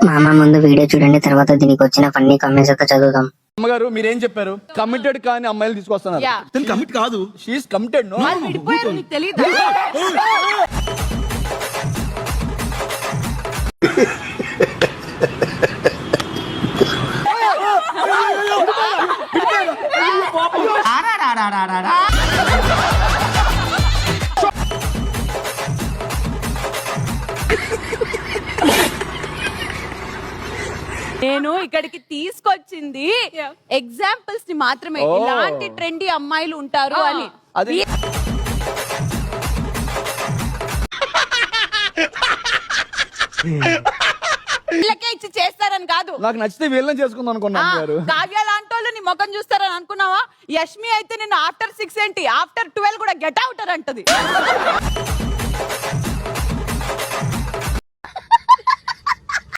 మామ ముందు వీడియో చూడండి, తర్వాత దీనికి వచ్చిన ఫన్నీ కామెంట్స్ అయితే చదువుదాం. అమ్మగారు మీరేం చెప్పారు? కమిటెడ్ కానీ అమ్మాయిలు తీసుకొస్తున్నారు. తను కమిట్ కాదు, షీఈస్ కమిటెడ్. నో వాళ్ళు విడిపోయారు, నీకు తెలీదా? నేను ఇక్కడికి తీసుకొచ్చింది ఎగ్జాంపుల్స్ ని మాత్రమే, ఇలాంటి ట్రెండీ అమ్మాయిలు ఉంటారు అని. అది వీళ్ళకే ఇచ్చి చేస్తారని కాదు. నాకు నచ్చితే వీళ్ళని చేసుకుందాం అనుకున్నాను గారు. కావ్య లాంటి వాళ్ళు నీ ముఖం చూస్తారని అనుకున్నావా? యష్మి అయితే నేను ఆఫ్టర్ 6 ఏంటి, ఆఫ్టర్ 12 కూడా గెట్ అవుటర్ అంటది.